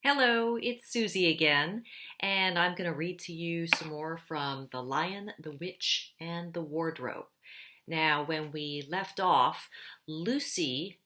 Hello, it's Susie again, and I'm going to read to you some more from The Lion, the Witch, and the Wardrobe. Now, when we left off, Lucy,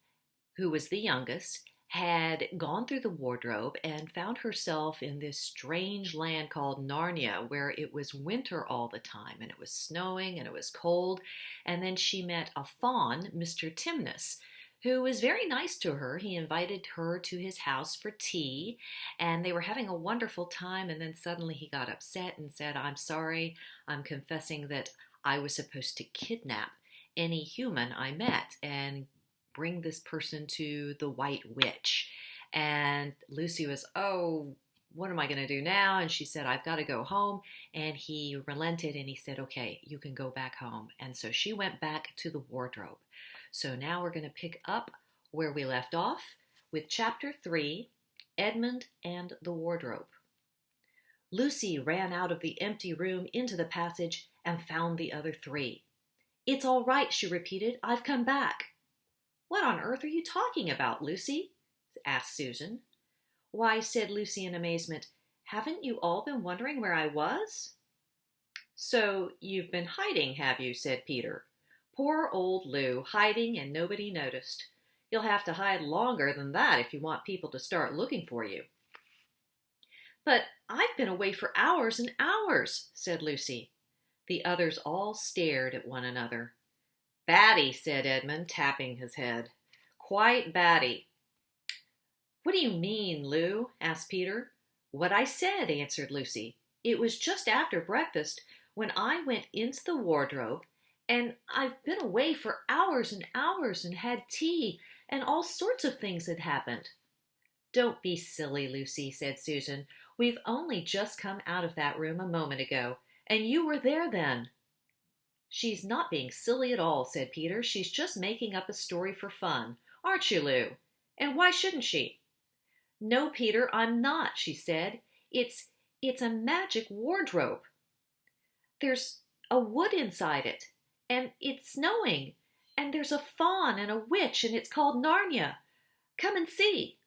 who was the youngest, had gone through the wardrobe and found herself in this strange land called Narnia, where it was winter all the time, and it was snowing and it was cold. And then she met a faun, Mr. Timnis, who was very nice to her. He invited her to his house for tea, and they were having a wonderful time. And then suddenly he got upset and said, "I'm sorry, I'm confessing that I was supposed to kidnap any human I met and bring this person to the White Witch." And Lucy was, "Oh, what am I going to do now?" And she said, "I've got to go home." And he relented and he said, "Okay, you can go back home." And so she went back to the wardrobe. So now we're going to pick up where we left off with chapter 3, Edmund and the Wardrobe. Lucy ran out of the empty room into the passage and found the other three. "It's all right," she repeated. "I've come back." "What on earth are you talking about, Lucy?" asked Susan. "Why," said Lucy in amazement, "haven't you all been wondering where I was?" "So you've been hiding, have you?" said Peter. "Poor old Lou, hiding and nobody noticed. You'll have to hide longer than that if you want people to start looking for you." "But I've been away for hours and hours," said Lucy. The others all stared at one another. "Batty," said Edmund, tapping his head. "Quite batty." "What do you mean, Lou?" asked Peter. "What I said," answered Lucy. "It was just after breakfast when I went into the wardrobe, and I've been away for hours and hours and had tea, and all sorts of things had happened." "Don't be silly, Lucy," said Susan. "We've only just come out of that room a moment ago, and you were there then." "She's not being silly at all," said Peter. "She's just making up a story for fun. Aren't you, Lou? And why shouldn't she?" "No, Peter, I'm not," she said. It's a magic wardrobe. There's a wood inside it, and it's snowing, and there's a faun and a witch, and it's called Narnia. Come and see."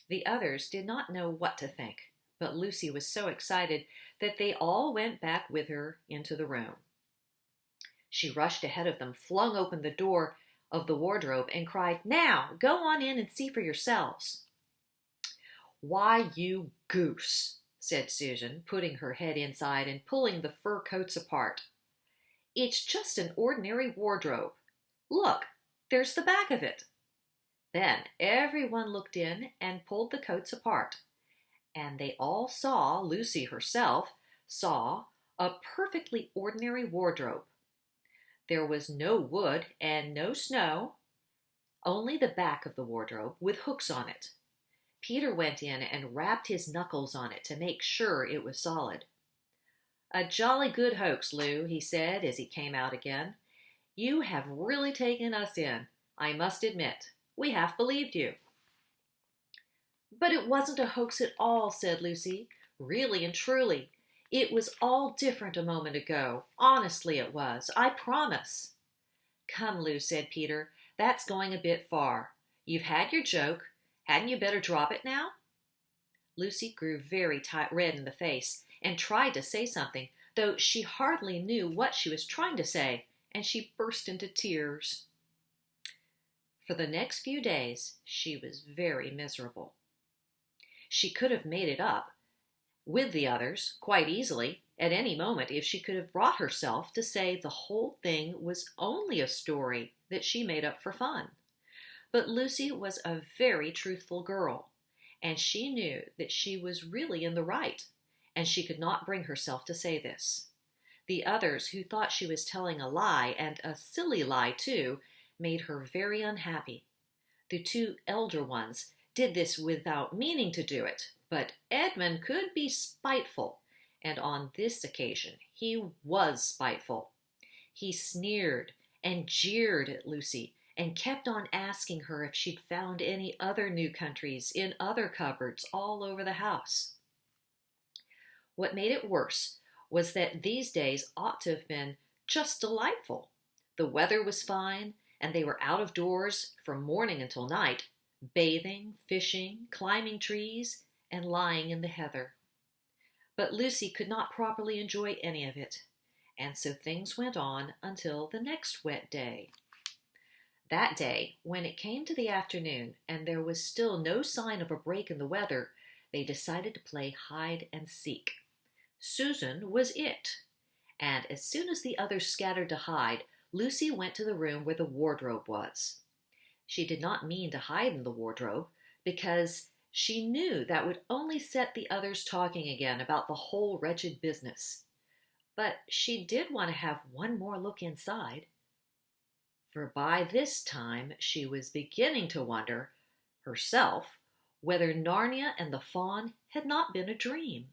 The others did not know what to think, but Lucy was so excited that they all went back with her into the room. She rushed ahead of them, flung open the door of the wardrobe, and cried, "Now, go on in and see for yourselves." "Why, you goose," said Susan, putting her head inside and pulling the fur coats apart. "It's just an ordinary wardrobe. Look, there's the back of it." Then everyone looked in and pulled the coats apart, and they all saw, Lucy herself saw, a perfectly ordinary wardrobe. There was no wood and no snow, only the back of the wardrobe with hooks on it. Peter went in and rapped his knuckles on it to make sure it was solid. "A jolly good hoax, Lou," he said as he came out again. "You have really taken us in, I must admit. We half believed you." "But it wasn't a hoax at all," said Lucy. "Really and truly. It was all different a moment ago. Honestly it was. I promise." "Come, Lou," said Peter. "That's going a bit far. You've had your joke. Hadn't you better drop it now?" Lucy grew very red in the face and tried to say something, though she hardly knew what she was trying to say, and she burst into tears. For the next few days she was very miserable. She could have made it up with the others quite easily at any moment if she could have brought herself to say the whole thing was only a story that she made up for fun. But Lucy was a very truthful girl, and she knew that she was really in the right, and she could not bring herself to say this. The others, who thought she was telling a lie, and a silly lie too, made her very unhappy. The two elder ones did this without meaning to do it, but Edmund could be spiteful, and on this occasion he was spiteful. He sneered and jeered at Lucy, and kept on asking her if she'd found any other new countries in other cupboards all over the house. What made it worse was that these days ought to have been just delightful. The weather was fine, and they were out of doors from morning until night, bathing, fishing, climbing trees, and lying in the heather. But Lucy could not properly enjoy any of it, and so things went on until the next wet day. That day, when it came to the afternoon and there was still no sign of a break in the weather, they decided to play hide and seek. Susan was it, and as soon as the others scattered to hide, Lucy went to the room where the wardrobe was. She did not mean to hide in the wardrobe, because she knew that would only set the others talking again about the whole wretched business. But she did want to have one more look inside, for by this time she was beginning to wonder, herself, whether Narnia and the Faun had not been a dream.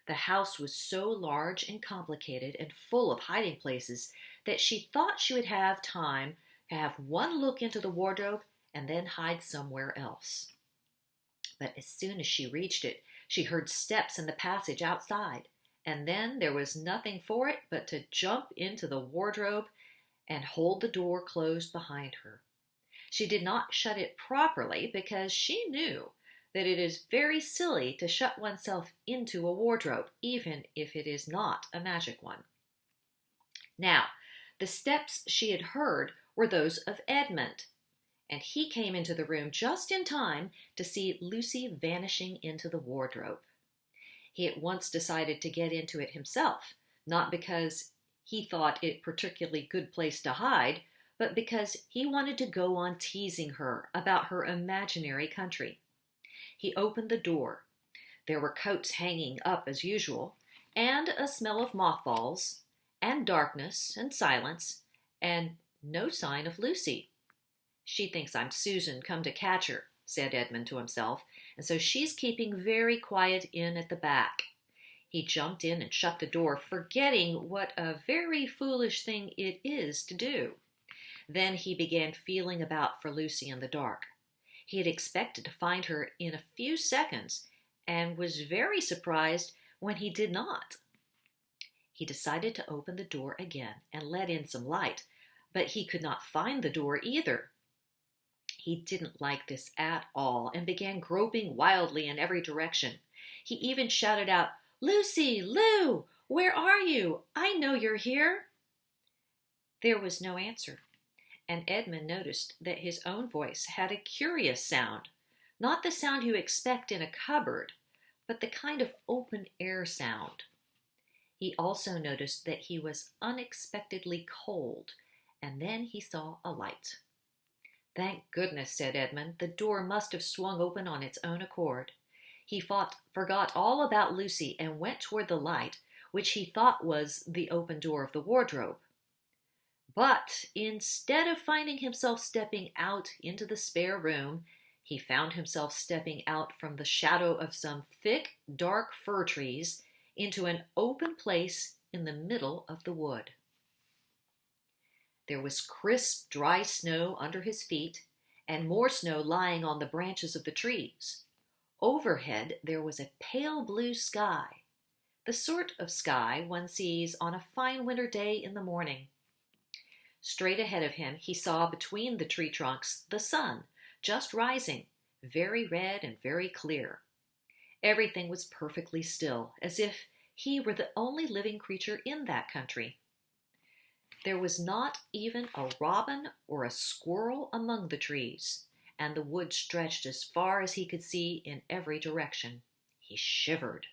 The house was so large and complicated and full of hiding places that she thought she would have time to have one look into the wardrobe and then hide somewhere else. But as soon as she reached it, she heard steps in the passage outside, and then there was nothing for it but to jump into the wardrobe and hold the door closed behind her. She did not shut it properly because she knew that it is very silly to shut oneself into a wardrobe, even if it is not a magic one. Now, the steps she had heard were those of Edmund, and he came into the room just in time to see Lucy vanishing into the wardrobe. He at once decided to get into it himself, not because he thought it a particularly good place to hide, but because he wanted to go on teasing her about her imaginary country. He opened the door. There were coats hanging up as usual, and a smell of mothballs, and darkness and silence, and no sign of Lucy. "She thinks I'm Susan come to catch her," said Edmund to himself, "and so she's keeping very quiet in at the back." He jumped in and shut the door, forgetting what a very foolish thing it is to do. Then he began feeling about for Lucy in the dark. He had expected to find her in a few seconds and was very surprised when he did not. He decided to open the door again and let in some light, but he could not find the door either. He didn't like this at all and began groping wildly in every direction. He even shouted out, "Lucy, Lou, where are you? I know you're here." There was no answer, and Edmund noticed that his own voice had a curious sound, not the sound you expect in a cupboard, but the kind of open-air sound. He also noticed that he was unexpectedly cold, and then he saw a light. "Thank goodness," said Edmund. "The door must have swung open on its own accord." He forgot all about Lucy and went toward the light, which he thought was the open door of the wardrobe. But instead of finding himself stepping out into the spare room, he found himself stepping out from the shadow of some thick, dark fir trees into an open place in the middle of the wood. There was crisp, dry snow under his feet, and more snow lying on the branches of the trees. Overhead there was a pale blue sky, the sort of sky one sees on a fine winter day in the morning. Straight ahead of him he saw between the tree trunks the sun, just rising, very red and very clear. Everything was perfectly still, as if he were the only living creature in that country. There was not even a robin or a squirrel among the trees, and the wood stretched as far as he could see in every direction. He shivered.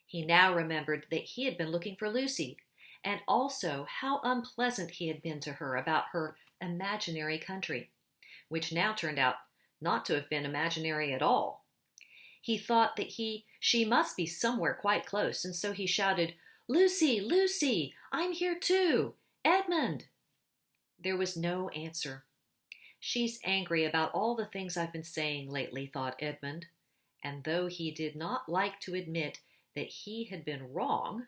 He now remembered that he had been looking for Lucy, and also how unpleasant he had been to her about her imaginary country, which now turned out not to have been imaginary at all. He thought that she must be somewhere quite close, and so he shouted, "Lucy, Lucy, I'm here too! Edmund!" There was no answer. "She's angry about all the things I've been saying lately," thought Edmund, and though he did not like to admit that he had been wrong,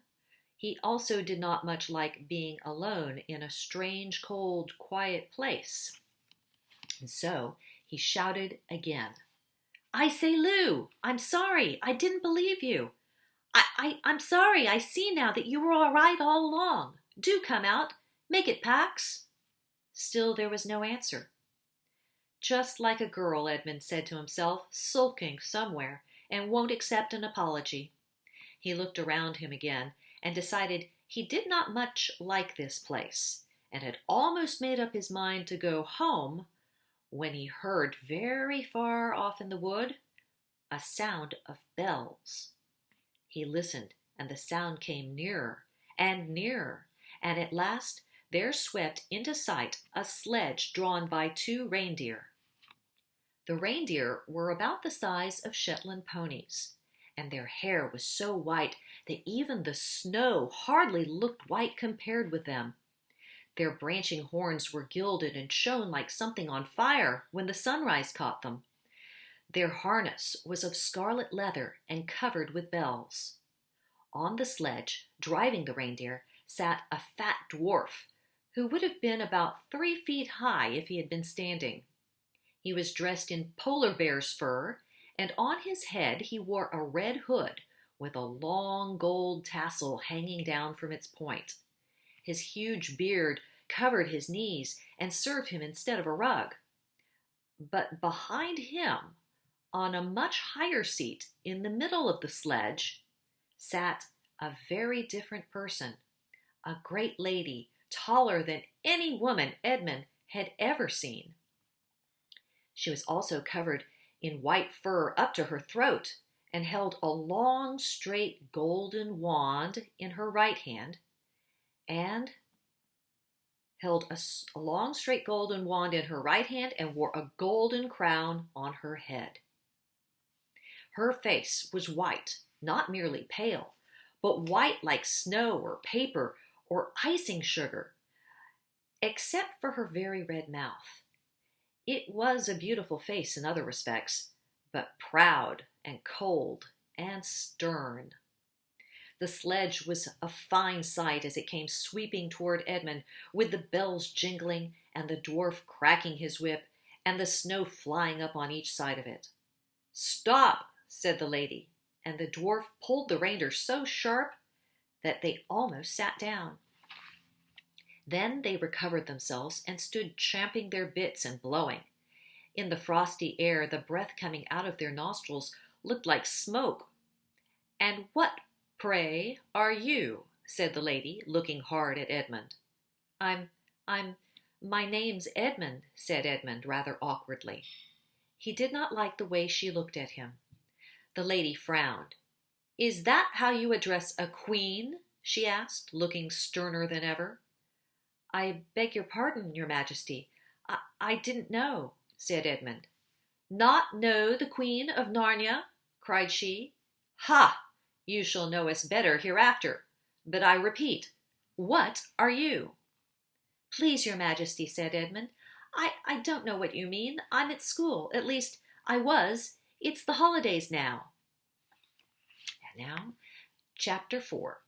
he also did not much like being alone in a strange, cold, quiet place. And so he shouted again, "I say, Lou, I'm sorry. I didn't believe you. I'm sorry. I see now that you were all right all along. Do come out. Make it, Pax." Still there was no answer. "Just like a girl," Edmund said to himself, "sulking somewhere, and won't accept an apology. He looked around him again and decided he did not much like this place, and had almost made up his mind to go home when he heard very far off in the wood a sound of bells. He listened, and the sound came nearer and nearer, and at last there swept into sight a sledge drawn by 2 reindeer. The reindeer were about the size of Shetland ponies, and their hair was so white that even the snow hardly looked white compared with them. Their branching horns were gilded and shone like something on fire when the sunrise caught them. Their harness was of scarlet leather and covered with bells. On the sledge, driving the reindeer, sat a fat dwarf who would have been about 3 feet high if he had been standing. He was dressed in polar bear's fur, and on his head he wore a red hood with a long gold tassel hanging down from its point. His huge beard covered his knees and served him instead of a rug. But behind him, on a much higher seat in the middle of the sledge, sat a very different person, a great lady, taller than any woman Edmund had ever seen. She was also covered in white fur up to her throat, and held a long, straight golden wand in her right hand, and wore a golden crown on her head. Her face was white, not merely pale, but white like snow or paper or icing sugar, except for her very red mouth. It was a beautiful face in other respects, but proud and cold and stern. The sledge was a fine sight as it came sweeping toward Edmund, with the bells jingling and the dwarf cracking his whip and the snow flying up on each side of it. "Stop," said the lady, and the dwarf pulled the reindeer so sharp that they almost sat down. Then they recovered themselves and stood champing their bits and blowing. In the frosty air, the breath coming out of their nostrils looked like smoke. "And what, pray, are you?" said the lady, looking hard at Edmund. My name's Edmund," said Edmund rather awkwardly. He did not like the way she looked at him. The lady frowned. "Is that how you address a queen?" she asked, looking sterner than ever. "I beg your pardon, your majesty. I didn't know," said Edmund. "Not know the Queen of Narnia?" cried she. "Ha! You shall know us better hereafter. But I repeat, what are you?" "Please, your majesty," said Edmund, I don't know what you mean. I'm at school. At least, I was. It's the holidays now." And now, Chapter 4.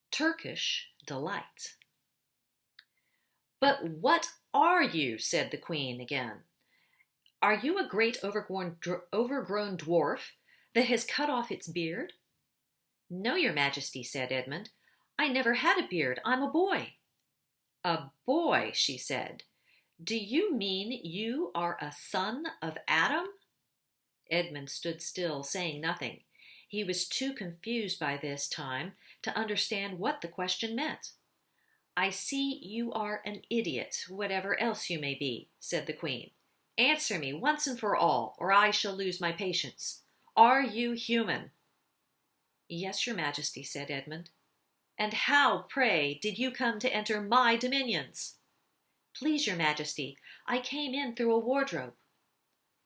Turkish Delight. "But what are you?" said the queen again. "Are you a great overgrown dwarf that has cut off its beard?" "No, your majesty," said Edmund. "I never had a beard. I'm a boy." "A boy," she said. "Do you mean you are a son of Adam?" Edmund stood still, saying nothing. He was too confused by this time to understand what the question meant. "I see you are an idiot, whatever else you may be," said the queen. "Answer me once and for all, or I shall lose my patience. Are you human?" "Yes, your majesty," said Edmund. "And how, pray, did you come to enter my dominions?" "Please, your majesty, I came in through a wardrobe."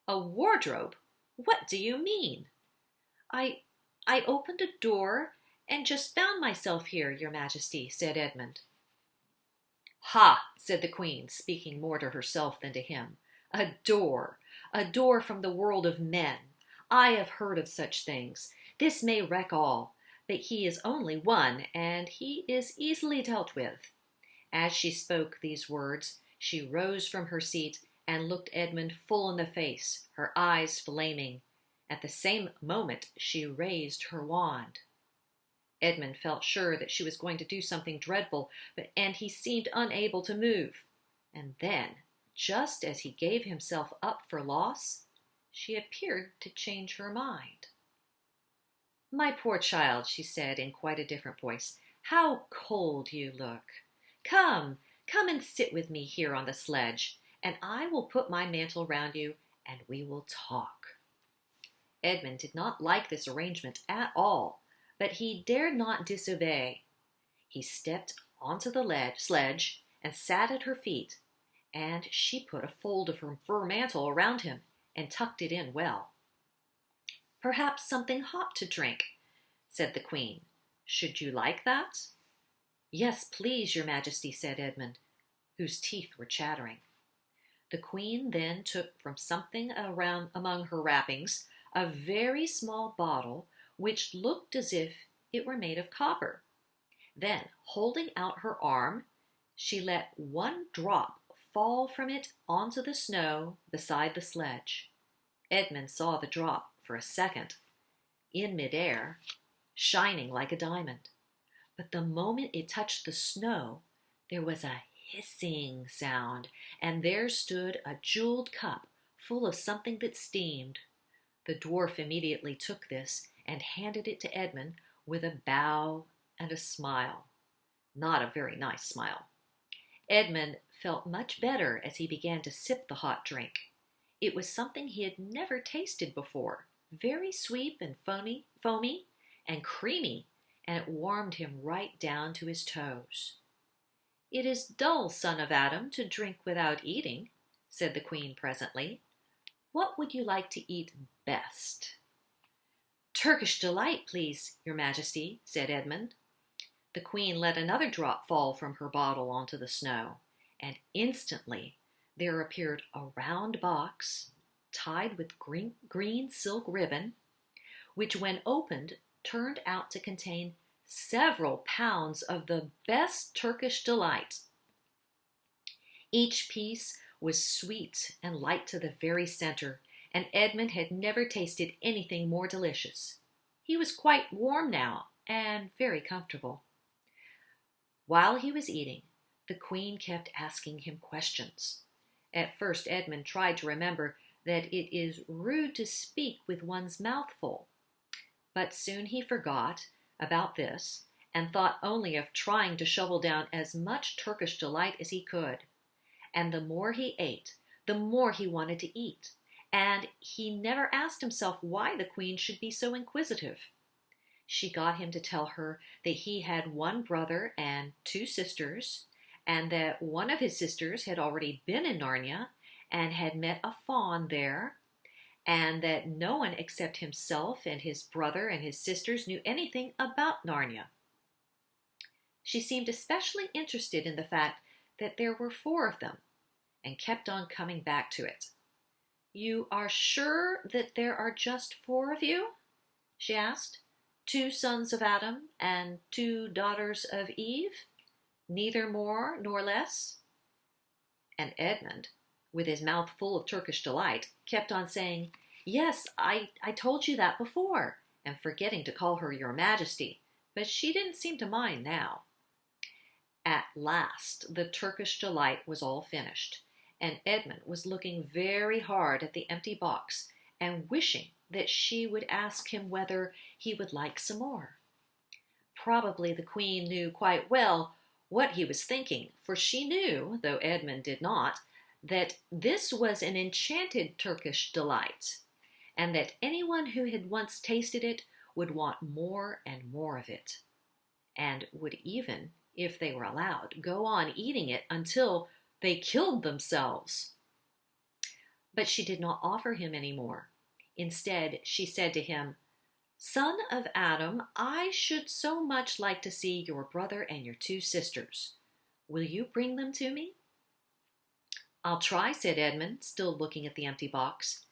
"A wardrobe? What do you mean?" I opened a door and just found myself here, your majesty," said Edmund. "Ha!" said the queen, speaking more to herself than to him. A door from the world of men. I have heard of such things. This may wreck all, but he is only one, and he is easily dealt with." As she spoke these words, she rose from her seat and looked Edmund full in the face, her eyes flaming. At the same moment, she raised her wand. Edmund felt sure that she was going to do something dreadful, and he seemed unable to move. And then, just as he gave himself up for loss, she appeared to change her mind. My poor child, she said in quite a different voice, how cold you look. Come, come and sit with me here on the sledge, and I will put my mantle round you, and we will talk. Edmund did not like this arrangement at all, but he dared not disobey. He stepped onto the sledge and sat at her feet, and she put a fold of her fur mantle around him and tucked it in well. Perhaps something hot to drink, said the Queen. Should you like that? Yes, please, your Majesty, said Edmund, whose teeth were chattering. The Queen then took from something around among her wrappings a very small bottle which looked as if it were made of copper. Then, holding out her arm, she let one drop fall from it onto the snow beside the sledge. Edmund saw the drop for a second, in midair, shining like a diamond. But the moment it touched the snow, there was a hissing sound, and there stood a jeweled cup full of something that steamed. The dwarf immediately took this and handed it to Edmund with a bow and a smile. Not a very nice smile. Edmund felt much better as he began to sip the hot drink. It was something he had never tasted before, very sweet and foamy and creamy, and it warmed him right down to his toes. It is dull, son of Adam, to drink without eating, said the Queen presently. What would you like to eat best? Turkish delight, please, your Majesty, said Edmund. The Queen let another drop fall from her bottle onto the snow, and instantly there appeared a round box tied with green silk ribbon, which when opened turned out to contain several pounds of the best Turkish delight. Each piece was sweet and light to the very center, and Edmund had never tasted anything more delicious. He was quite warm now and very comfortable. While he was eating, the Queen kept asking him questions. At first, Edmund tried to remember that it is rude to speak with one's mouth full, but soon he forgot about this and thought only of trying to shovel down as much Turkish delight as he could. And the more he ate, the more he wanted to eat, and he never asked himself why the Queen should be so inquisitive. She got him to tell her that he had one brother and two sisters, and that one of his sisters had already been in Narnia and had met a faun there, and that no one except himself and his brother and his sisters knew anything about Narnia. She seemed especially interested in the fact that there were 4 of them, and kept on coming back to it. You are sure that there are just 4 of you? She asked. 2 sons of Adam and 2 daughters of Eve? Neither more nor less? And Edmund, with his mouth full of Turkish delight, kept on saying, Yes, I told you that before, and forgetting to call her your Majesty, but she didn't seem to mind now. At last the Turkish delight was all finished, and Edmund was looking very hard at the empty box and wishing that she would ask him whether he would like some more. Probably the Queen knew quite well what he was thinking, for she knew, though Edmund did not, that this was an enchanted Turkish delight, and that anyone who had once tasted it would want more and more of it, and would even, if they were allowed, go on eating it until they killed themselves. But she did not offer him any more. Instead, she said to him, Son of Adam, I should so much like to see your brother and your 2 sisters. Will you bring them to me? I'll try, said Edmund, still looking at the empty box.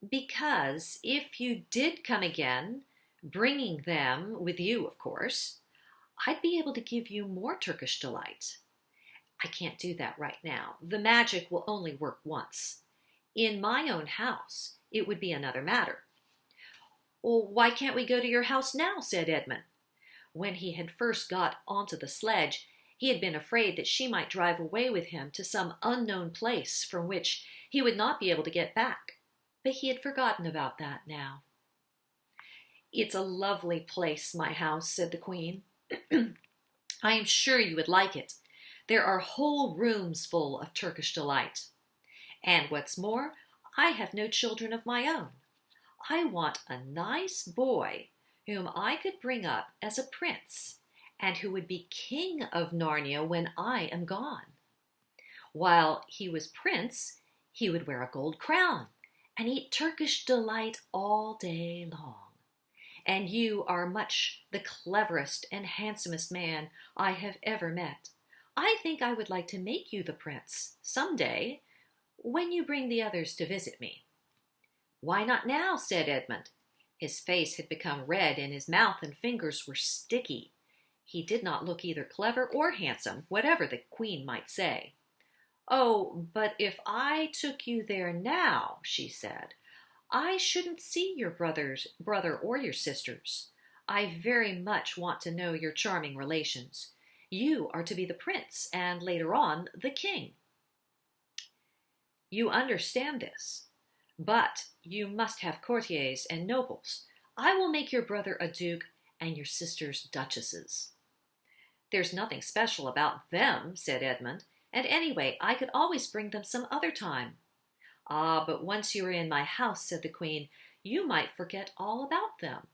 Because if you did come again, bringing them with you, of course, I'd be able to give you more Turkish delight. I can't do that right now. The magic will only work once. In my own house, it would be another matter. Well, why can't we go to your house now? Said Edmund. When he had first got onto the sledge, he had been afraid that she might drive away with him to some unknown place from which he would not be able to get back. But he had forgotten about that now. It's a lovely place, my house, said the Queen. I am sure you would like it. There are whole rooms full of Turkish delight. And what's more, I have no children of my own. I want a nice boy whom I could bring up as a prince and who would be king of Narnia when I am gone. While he was prince, he would wear a gold crown and eat Turkish delight all day long. And you are much the cleverest and handsomest man I have ever met. I think I would like to make you the prince some day when you bring the others to visit me. Why not now? Said Edmund. His face had become red and his mouth and fingers were sticky. He did not look either clever or handsome, whatever the Queen might say. Oh, but if I took you there now, she said, I shouldn't see your brother or your sisters. I very much want to know your charming relations. You are to be the prince and later on the king. You understand this, but you must have courtiers and nobles. I will make your brother a duke and your sisters duchesses. There's nothing special about them, said Edmund, and anyway, I could always bring them some other time. Ah, but once you are in my house, said the Queen, you might forget all about them.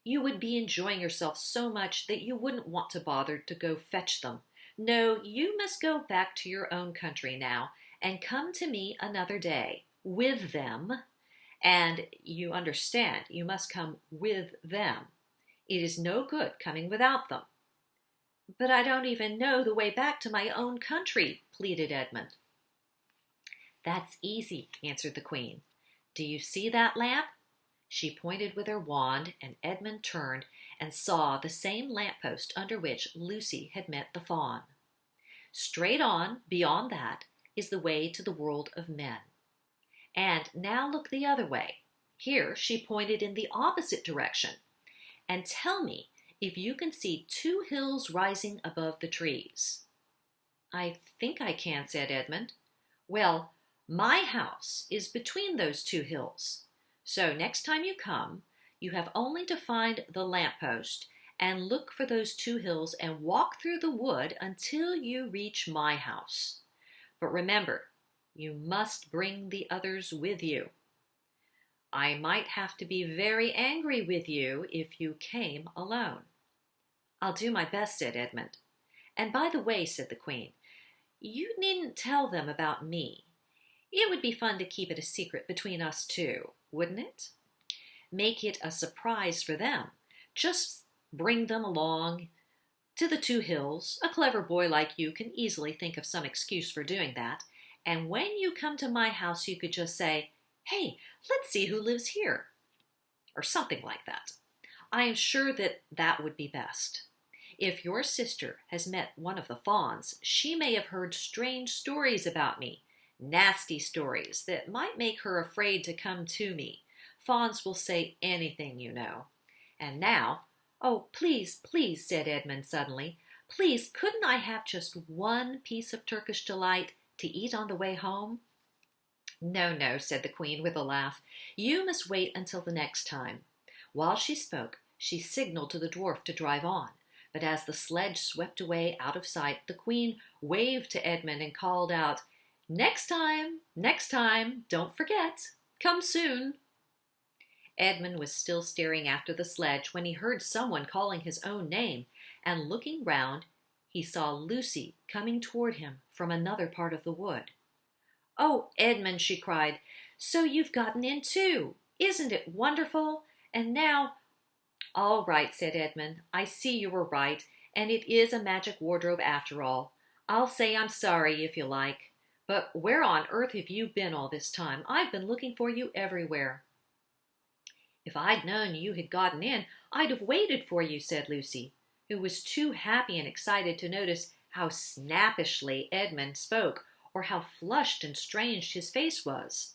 You would be enjoying yourself so much that you wouldn't want to bother to go fetch them. No, you must go back to your own country now and come to me another day with them. And you understand, you must come with them. It is no good coming without them. But I don't even know the way back to my own country, pleaded Edmund. That's easy, answered the Queen. Do you see that lamp? She pointed with her wand, and Edmund turned and saw the same lamppost under which Lucy had met the fawn. Straight on, beyond that, is the way to the world of men. And now look the other way. Here she pointed in the opposite direction. And tell me if you can see two hills rising above the trees. I think I can, said Edmund. Well, my house is between those two hills. So next time you come, you have only to find the lamppost and look for those two hills and walk through the wood until you reach my house. But remember, you must bring the others with you. I might have to be very angry with you if you came alone. I'll do my best, said Edmund. And by the way, said the Queen, you needn't tell them about me. It would be fun to keep it a secret between us two, wouldn't it? Make it a surprise for them. Just bring them along to the two hills. A clever boy like you can easily think of some excuse for doing that. And when you come to my house, you could just say, hey, let's see who lives here, or something like that. I am sure that that would be best. If your sister has met one of the fawns, she may have heard strange stories about me, nasty stories that might make her afraid to come to me. Fawns will say anything, you know. And now, oh, please, please, said Edmund suddenly, please, couldn't I have just one piece of Turkish delight to eat on the way home? No, no, said the Queen with a laugh. You must wait until the next time. While she spoke, she signaled to the dwarf to drive on. But as the sledge swept away out of sight, the Queen waved to Edmund and called out, next time, don't forget, come soon. Edmund was still staring after the sledge when he heard someone calling his own name, and looking round, he saw Lucy coming toward him from another part of the wood. Oh, Edmund, she cried, so you've gotten in too. Isn't it wonderful? And now... All right, said Edmund. I see you were right, and it is a magic wardrobe after all. I'll say I'm sorry if you like. But where on earth have you been all this time? I've been looking for you everywhere. If I'd known you had gotten in, I'd have waited for you, said Lucy, who was too happy and excited to notice how snappishly Edmund spoke, or how flushed and strange his face was.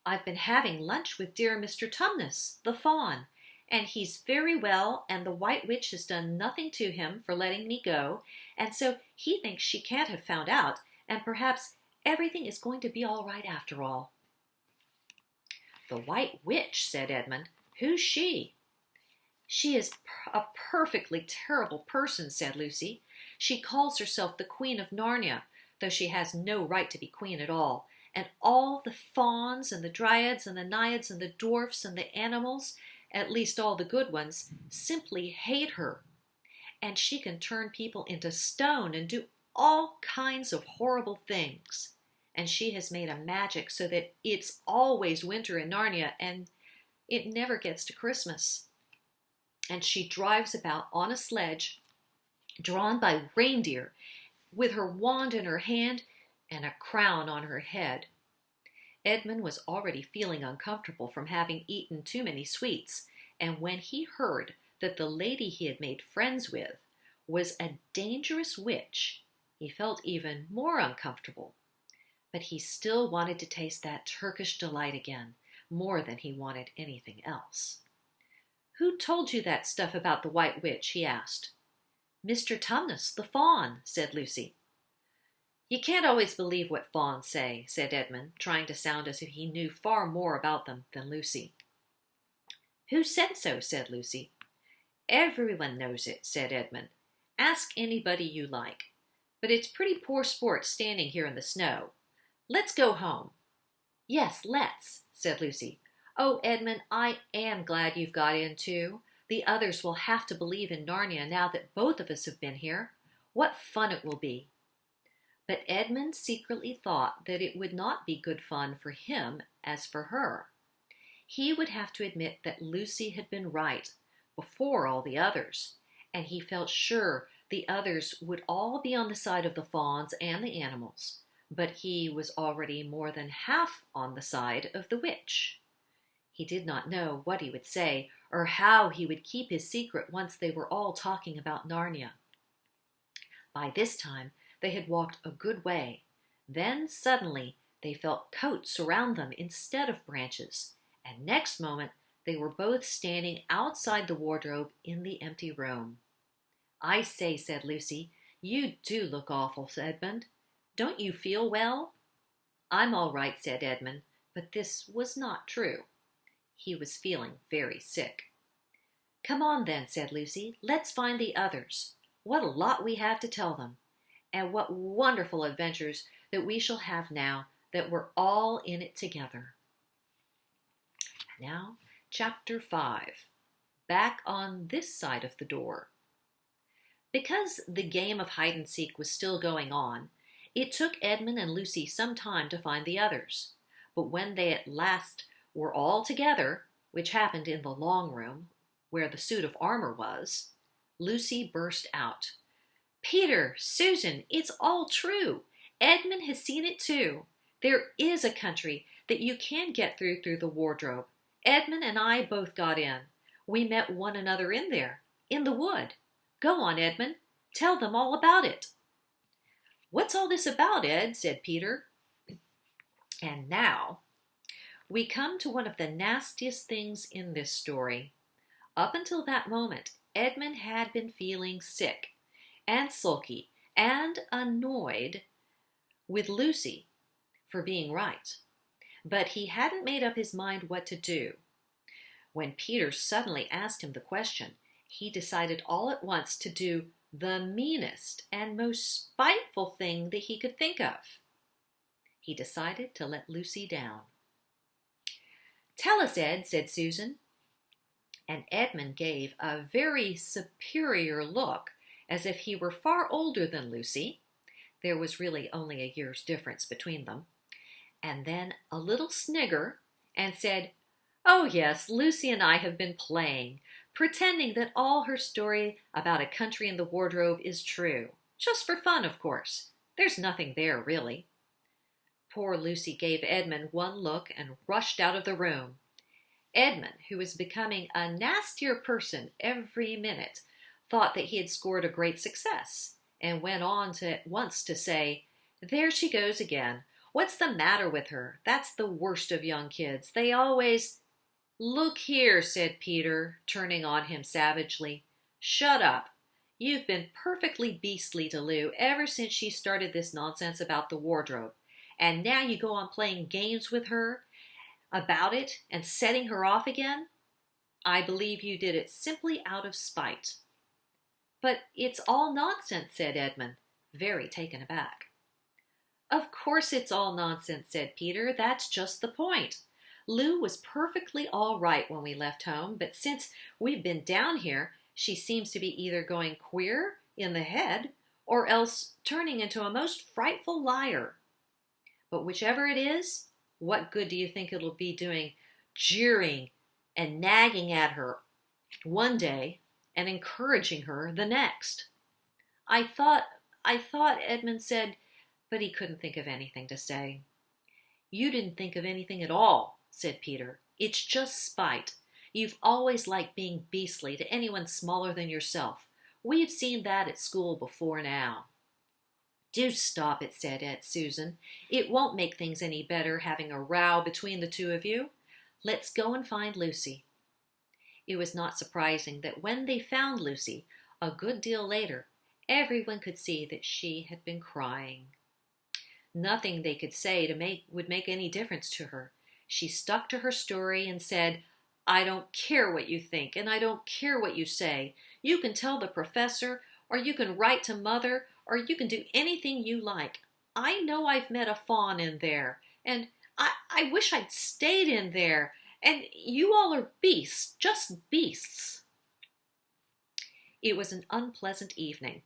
I've been having lunch with dear Mr. Tumnus, the fawn, and he's very well, and the White Witch has done nothing to him for letting me go, and so he thinks she can't have found out, and perhaps everything is going to be all right after all. The White Witch, said Edmund. Who's she? She is a perfectly terrible person, said Lucy. She calls herself the Queen of Narnia, though she has no right to be queen at all. And all the fauns and the dryads and the naiads and the dwarfs and the animals, at least all the good ones, simply hate her. And she can turn people into stone and do all kinds of horrible things. And she has made a magic so that it's always winter in Narnia and it never gets to Christmas. And she drives about on a sledge drawn by reindeer with her wand in her hand and a crown on her head. Edmund was already feeling uncomfortable from having eaten too many sweets, and when he heard that the lady he had made friends with was a dangerous witch, he felt even more uncomfortable. But he still wanted to taste that Turkish delight again, more than he wanted anything else. "Who told you that stuff about the White Witch?" he asked. "Mr. Tumnus, the faun," said Lucy. "You can't always believe what fauns say," said Edmund, trying to sound as if he knew far more about them than Lucy. "Who said so?" said Lucy. "Everyone knows it," said Edmund. "Ask anybody you like. But it's pretty poor sport standing here in the snow. Let's go home." "Yes, let's," said Lucy. "Oh, Edmund, I am glad you've got in too. The others will have to believe in Narnia now that both of us have been here. What fun it will be." But Edmund secretly thought that it would not be good fun for him as for her. He would have to admit that Lucy had been right before all the others, and he felt sure the others would all be on the side of the fauns and the animals, but he was already more than half on the side of the witch. He did not know what he would say or how he would keep his secret once they were all talking about Narnia. By this time, they had walked a good way. Then suddenly they felt coats surround them instead of branches, and next moment they were both standing outside the wardrobe in the empty room. "I say," said Lucy, "you do look awful, Edmund. Don't you feel well?" "I'm all right," said Edmund, but this was not true. He was feeling very sick. "Come on then," said Lucy. "Let's find the others. What a lot we have to tell them. And what wonderful adventures that we shall have now that we're all in it together." Now, Chapter 5. Back on this side of the door. Because the game of hide-and-seek was still going on, it took Edmund and Lucy some time to find the others. But when they at last were all together, which happened in the long room, where the suit of armor was, Lucy burst out. "Peter, Susan, it's all true. Edmund has seen it too. There is a country that you can get through the wardrobe. Edmund and I both got in. We met one another in there, in the wood. Go on, Edmund. Tell them all about it." "What's all this about, Ed?" said Peter. And now we come to one of the nastiest things in this story. Up until that moment, Edmund had been feeling sick and sulky and annoyed with Lucy for being right. But he hadn't made up his mind what to do. When Peter suddenly asked him the question, he decided all at once to do the meanest and most spiteful thing that he could think of. He decided to let Lucy down. "Tell us, Ed," said Susan. And Edmund gave a very superior look, as if he were far older than Lucy. There was really only a year's difference between them. And then a little snigger, and said, "Oh yes, Lucy and I have been playing, pretending that all her story about a country in the wardrobe is true. Just for fun, of course. There's nothing there, really." Poor Lucy gave Edmund one look and rushed out of the room. Edmund, who was becoming a nastier person every minute, thought that he had scored a great success, and went on at once to say, "There she goes again. What's the matter with her? That's the worst of young kids. They always—" "Look here," said Peter, turning on him savagely. "Shut up. You've been perfectly beastly to Lou ever since she started this nonsense about the wardrobe. And now you go on playing games with her about it and setting her off again. I believe you did it simply out of spite. But it's all nonsense, said Edmund, very taken aback. Of course it's all nonsense, said Peter. That's just the point. Lou was perfectly all right when we left home, but since we've been down here, she seems to be either going queer in the head or else turning into a most frightful liar. But whichever it is, what good do you think it'll be doing jeering and nagging at her one day and encouraging her the next? I thought, Edmund said, but he couldn't think of anything to say. You didn't think of anything at all, said Peter. It's just spite. You've always liked being beastly to anyone smaller than yourself. We've seen that at school before now. Do stop it, said Aunt Susan. It won't make things any better having a row between the two of you. Let's go and find Lucy. It was not surprising that when they found Lucy, a good deal later, everyone could see that she had been crying. Nothing they could say would make any difference to her. She stuck to her story and said, I don't care what you think, and I don't care what you say. You can tell the professor, or you can write to Mother, or you can do anything you like. I know I've met a fawn in there, and I wish I'd stayed in there, and you all are beasts, just beasts. It was an unpleasant evening.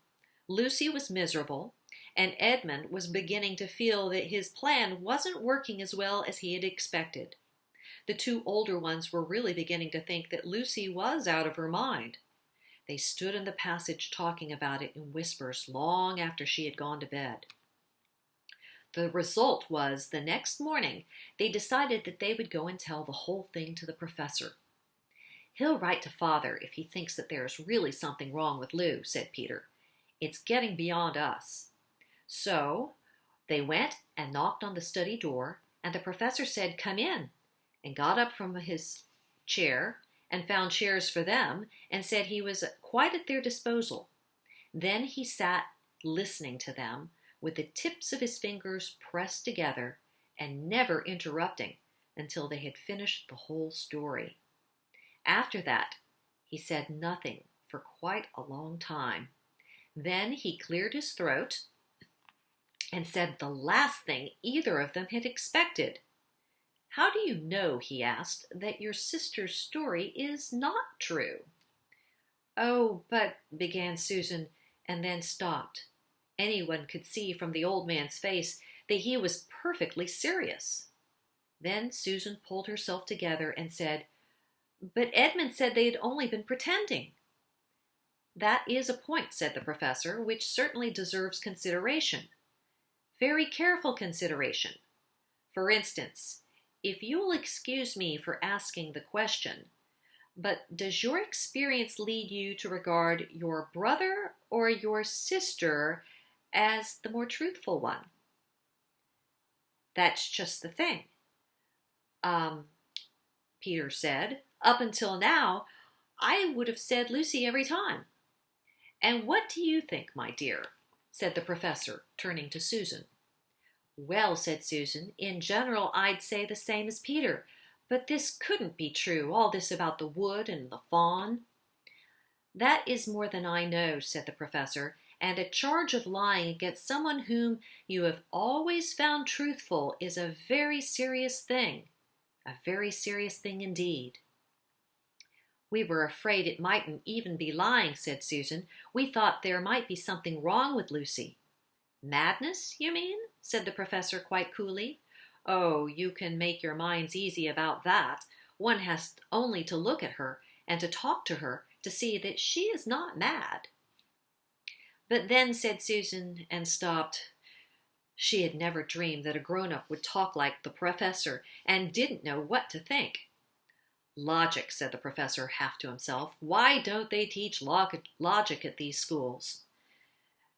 Lucy was miserable, and Edmund was beginning to feel that his plan wasn't working as well as he had expected. The two older ones were really beginning to think that Lucy was out of her mind. They stood in the passage talking about it in whispers long after she had gone to bed. The result was, the next morning, they decided that they would go and tell the whole thing to the professor. He'll write to Father if he thinks that there is really something wrong with Lou, said Peter. It's getting beyond us. So they went and knocked on the study door, and the professor said, Come in, and got up from his chair and found chairs for them and said he was quite at their disposal. Then he sat listening to them with the tips of his fingers pressed together and never interrupting until they had finished the whole story. After that, he said nothing for quite a long time. Then he cleared his throat and said the last thing either of them had expected. How do you know, he asked, that your sister's story is not true? Oh, but, began Susan, and then stopped. Anyone could see from the old man's face that he was perfectly serious. Then Susan pulled herself together and said, But Edmund said they had only been pretending. That is a point, said the professor, which certainly deserves consideration. Very careful consideration. For instance, if you'll excuse me for asking the question, but does your experience lead you to regard your brother or your sister as the more truthful one? That's just the thing. Peter said, up until now, I would have said Lucy every time. And what do you think, my dear? Said the professor, turning to Susan. Well, said Susan, in general I'd say the same as Peter, but this couldn't be true, all this about the wood and the fawn. That is more than I know, said the professor, and a charge of lying against someone whom you have always found truthful is a very serious thing indeed. We were afraid it mightn't even be lying, said Susan. We thought there might be something wrong with Lucy. Madness, you mean? Said the professor quite coolly. Oh, you can make your minds easy about that. One has only to look at her and to talk to her to see that she is not mad. But then, said Susan, and stopped. She had never dreamed that a grown-up would talk like the professor and didn't know what to think. Logic, said the professor half to himself. Why don't they teach logic at these schools?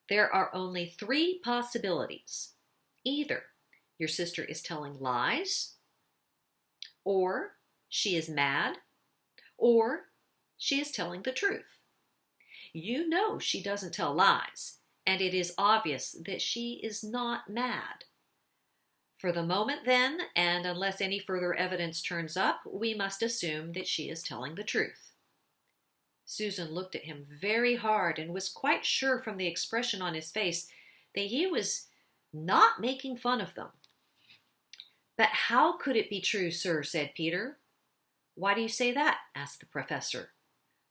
There are only 3 possibilities. Either your sister is telling lies, or she is mad, or she is telling the truth. You know she doesn't tell lies, and it is obvious that she is not mad. For the moment, then, and unless any further evidence turns up, we must assume that she is telling the truth. Susan looked at him very hard and was quite sure from the expression on his face that he was not making fun of them. "But how could it be true, sir?" said Peter. "Why do you say that?" asked the professor.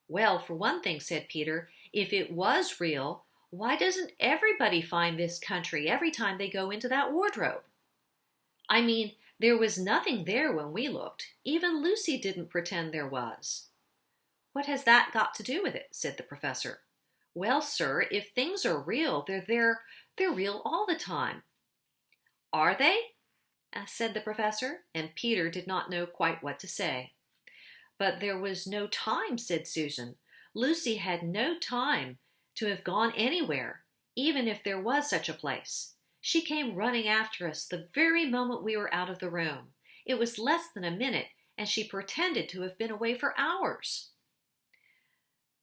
"Well, for one thing," said Peter, "if it was real, why doesn't everybody find this country every time they go into that wardrobe? I mean, there was nothing there when we looked. Even Lucy didn't pretend there was." "What has that got to do with it?" said the professor. "Well, sir, if things are real, they're real all the time." "Are they?" said the professor, and Peter did not know quite what to say. "But there was no time," said Susan. "Lucy had no time to have gone anywhere, even if there was such a place. She came running after us the very moment we were out of the room. It was less than a minute, and she pretended to have been away for hours."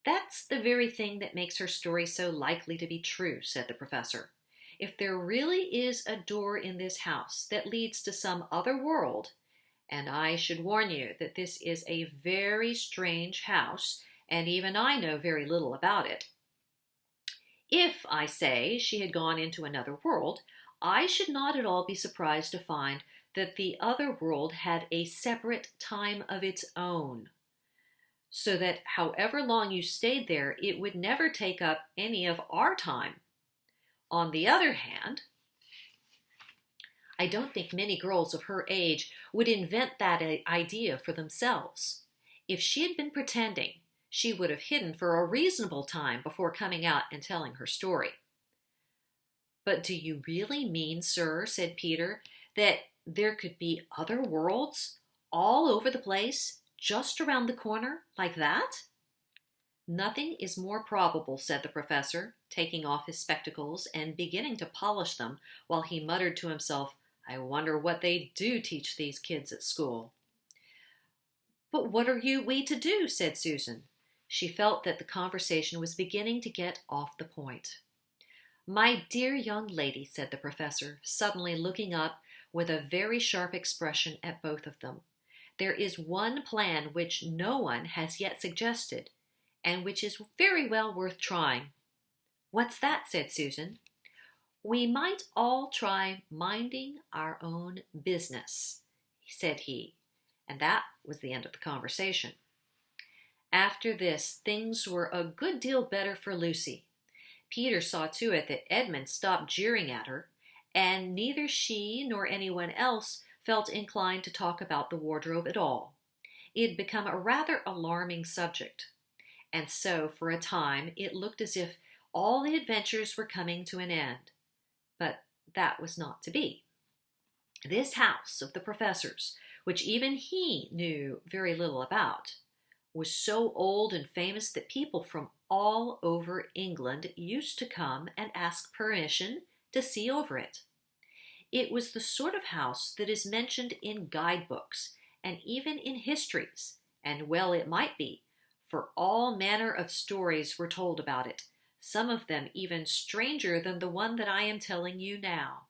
"That's the very thing that makes her story so likely to be true," said the professor. "If there really is a door in this house that leads to some other world, and I should warn you that this is a very strange house, and even I know very little about it. If, I say, she had gone into another world, I should not at all be surprised to find that the other world had a separate time of its own, so that however long you stayed there, it would never take up any of our time. On the other hand, I don't think many girls of her age would invent that idea for themselves. If she had been pretending, she would have hidden for a reasonable time before coming out and telling her story." "But do you really mean, sir," said Peter, "that there could be other worlds all over the place, just around the corner, like that?" "Nothing is more probable," said the professor, taking off his spectacles and beginning to polish them while he muttered to himself, "I wonder what they do teach these kids at school." "But what are we to do?" said Susan. She felt that the conversation was beginning to get off the point. "My dear young lady," said the professor, suddenly looking up with a very sharp expression at both of them, "there is one plan which no one has yet suggested, and which is very well worth trying." "What's that?" said Susan. "We might all try minding our own business," said he, and that was the end of the conversation. After this, things were a good deal better for Lucy. Peter saw to it that Edmund stopped jeering at her, and neither she nor anyone else felt inclined to talk about the wardrobe at all. It had become a rather alarming subject, and so for a time it looked as if all the adventures were coming to an end. But that was not to be. This house of the professor's, which even he knew very little about, was so old and famous that people from all over England used to come and ask permission to see over it. It was the sort of house that is mentioned in guidebooks and even in histories, and well it might be, for all manner of stories were told about it, some of them even stranger than the one that I am telling you now.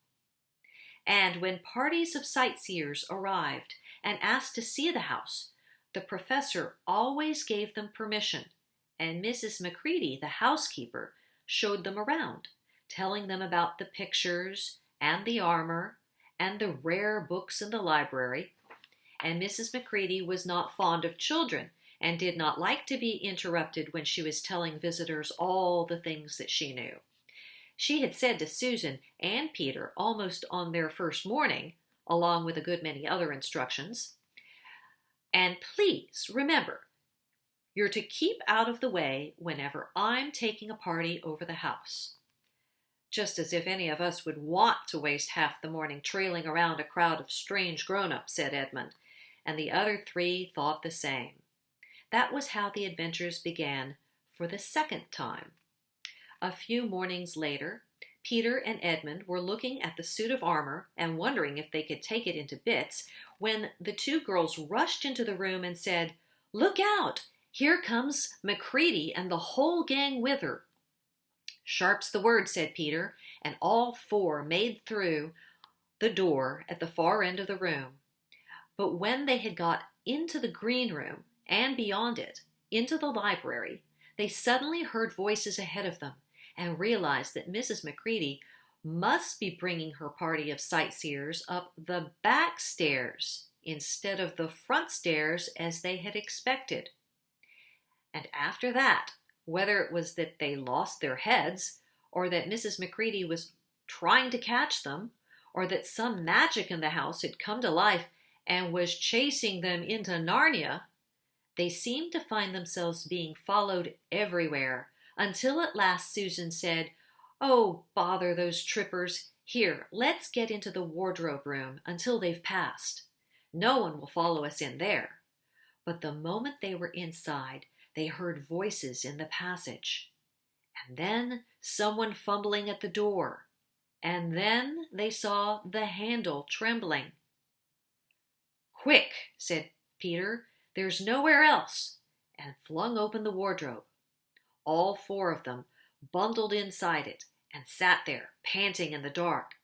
And when parties of sightseers arrived and asked to see the house, the professor always gave them permission, and Mrs. Macready, the housekeeper, showed them around, telling them about the pictures and the armor and the rare books in the library. And Mrs. Macready was not fond of children and did not like to be interrupted when she was telling visitors all the things that she knew. She had said to Susan and Peter almost on their first morning, along with a good many other instructions, "And please remember, you're to keep out of the way whenever I'm taking a party over the house." Just as if any of us would want to waste half the morning trailing around a crowd of strange grown-ups, said Edmund, and the other three thought the same. That was how the adventures began for the second time. A few mornings later, Peter and Edmund were looking at the suit of armor and wondering if they could take it into bits when the two girls rushed into the room and said, "Look out! Here comes Macready and the whole gang with her." "Sharp's the word," said Peter, and all four made through the door at the far end of the room. But when they had got into the green room and beyond it, into the library, they suddenly heard voices ahead of them and realized that Mrs. Macready must be bringing her party of sightseers up the back stairs instead of the front stairs as they had expected. And after that, whether it was that they lost their heads, or that Mrs. Macready was trying to catch them, or that some magic in the house had come to life and was chasing them into Narnia, they seemed to find themselves being followed everywhere, until at last Susan said, "Oh, bother those trippers. Here, let's get into the wardrobe room until they've passed. No one will follow us in there." But the moment they were inside, they heard voices in the passage. And then someone fumbling at the door. And then they saw the handle trembling. "Quick," said Peter, "there's nowhere else," and flung open the wardrobe. All four of them bundled inside it and sat there, panting in the dark.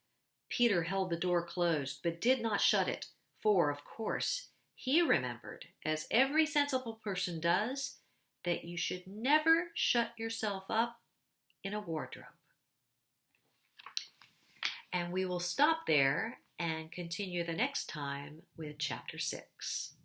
Peter held the door closed, but did not shut it, for, of course, he remembered, as every sensible person does, that you should never shut yourself up in a wardrobe. And we will stop there and continue the next time with Chapter 6.